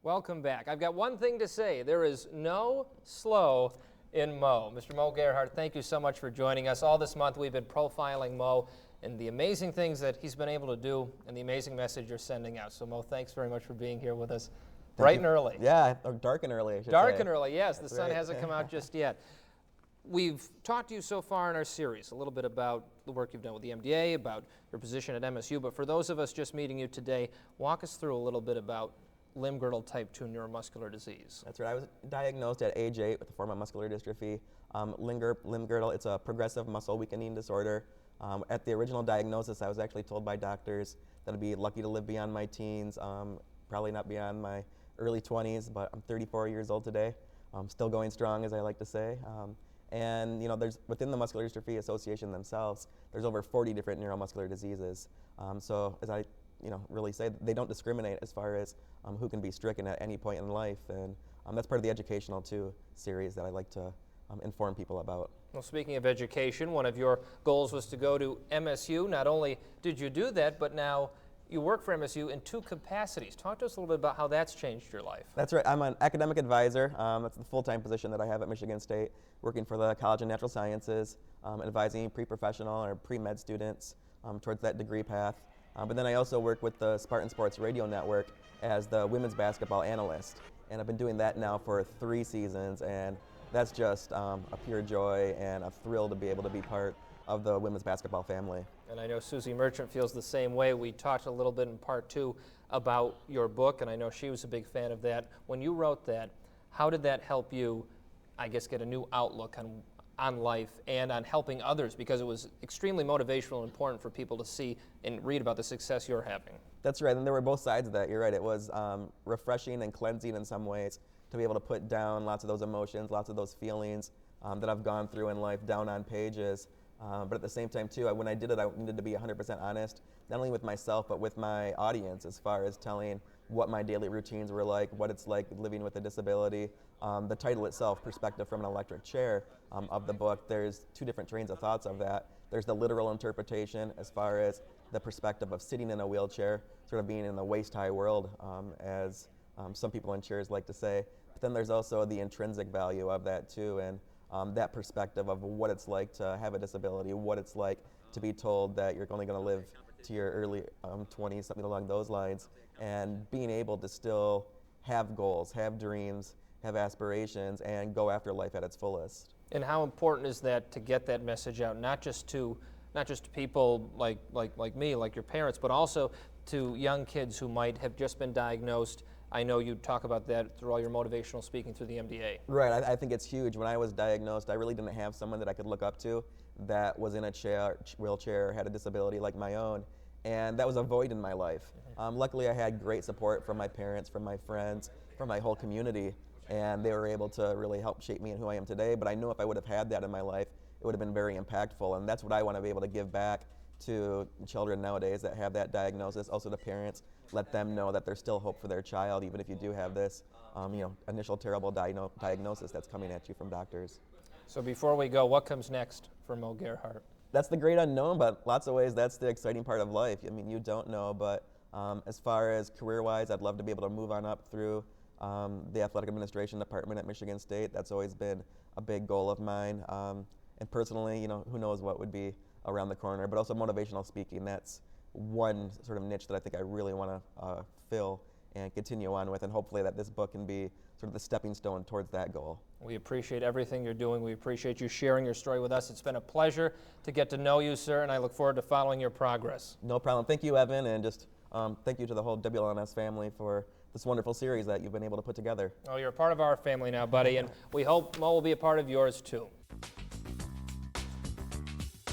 Welcome back. I've got one thing to say. There is no slow in Mo. Mr. Mo Gerhardt, thank you so much for joining us. All this month we've been profiling Mo and the amazing things that he's been able to do and the amazing message you're sending out. So Mo, thanks very much for being here with us bright and early. Yeah, or dark and early, I should Dark say. and early, yes. That's the sun right. hasn't come out just yet. We've talked to you so far in our series a little bit about the work you've done with the MDA, about your position at MSU, but for those of us just meeting you today, walk us through a little bit about limb-girdle type 2 neuromuscular disease. That's right. I was diagnosed at age 8 with a form of muscular dystrophy. Limb-girdle, it's a progressive muscle weakening disorder. At the original diagnosis, I was actually told by doctors that I'd be lucky to live beyond my teens, probably not beyond my early 20s, but I'm 34 years old today. I'm still going strong, as I like to say. And there's within the Muscular Dystrophy Association themselves, there's over 40 different neuromuscular diseases. So as I really say, they don't discriminate as far as who can be stricken at any point in life, and that's part of the educational series that I like to inform people about. Well, speaking of education, one of your goals was to go to MSU. Not only did you do that, but now you work for MSU in 2 capacities. Talk to us a little bit about how that's changed your life. That's right. I'm an academic advisor. That's the full-time position that I have at Michigan State, working for the College of Natural Sciences, advising pre-professional or pre-med students towards that degree path. But then I also work with the Spartan Sports Radio Network as the women's basketball analyst. And I've been doing that now for 3 seasons, and that's just a pure joy and a thrill to be able to be part of the women's basketball family. And I know Susie Merchant feels the same way. We talked a little bit in part 2 about your book, and I know she was a big fan of that. When you wrote that, how did that help you, I guess, get a new outlook on life and on helping others? Because it was extremely motivational and important for people to see and read about the success you're having. That's right, and there were both sides of that. You're right, it was refreshing and cleansing in some ways to be able to put down lots of those emotions, lots of those feelings that I've gone through in life down on pages. But at the same time, too, when I did it, I needed to be 100% honest, not only with myself, but with my audience as far as telling what my daily routines were like, what it's like living with a disability. The title itself, Perspective from an Electric Chair, of the book, there's 2 different trains of thoughts of that. There's the literal interpretation as far as the perspective of sitting in a wheelchair, sort of being in the waist-high world, as some people in chairs like to say. But then there's also the intrinsic value of that, too, and that perspective of what it's like to have a disability, what it's like to be told that you're only going to live to your early 20s, something along those lines, and being able to still have goals, have dreams, have aspirations, and go after life at its fullest. And how important is that to get that message out, not just to people like me, like your parents, but also to young kids who might have just been diagnosed? I know you talk about that through all your motivational speaking through the MDA. Right, I think it's huge. When I was diagnosed, I really didn't have someone that I could look up to that was in a wheelchair, had a disability like my own, and that was a void in my life. Luckily, I had great support from my parents, from my friends, from my whole community, and they were able to really help shape me in who I am today. But I know if I would have had that in my life, it would have been very impactful, and that's what I want to be able to give back to children nowadays that have that diagnosis, also to parents. Let them know that there's still hope for their child, even if you do have this initial terrible diagnosis that's coming at you from doctors. So before we go, what comes next for Mo Gerhardt? That's the great unknown, but lots of ways that's the exciting part of life. I mean, you don't know, but as far as career-wise, I'd love to be able to move on up through the athletic administration department at Michigan State. That's always been a big goal of mine. And personally, who knows what would be around the corner, but also motivational speaking. That's one sort of niche that I think I really want to fill and continue on with, and hopefully that this book can be sort of the stepping stone towards that goal. We appreciate everything you're doing. We appreciate you sharing your story with us. It's been a pleasure to get to know you, sir, and I look forward to following your progress. No problem. Thank you, Evan, and just thank you to the whole WLNS family for this wonderful series that you've been able to put together. Oh, you're a part of our family now, buddy, and we hope Mo will be a part of yours, too.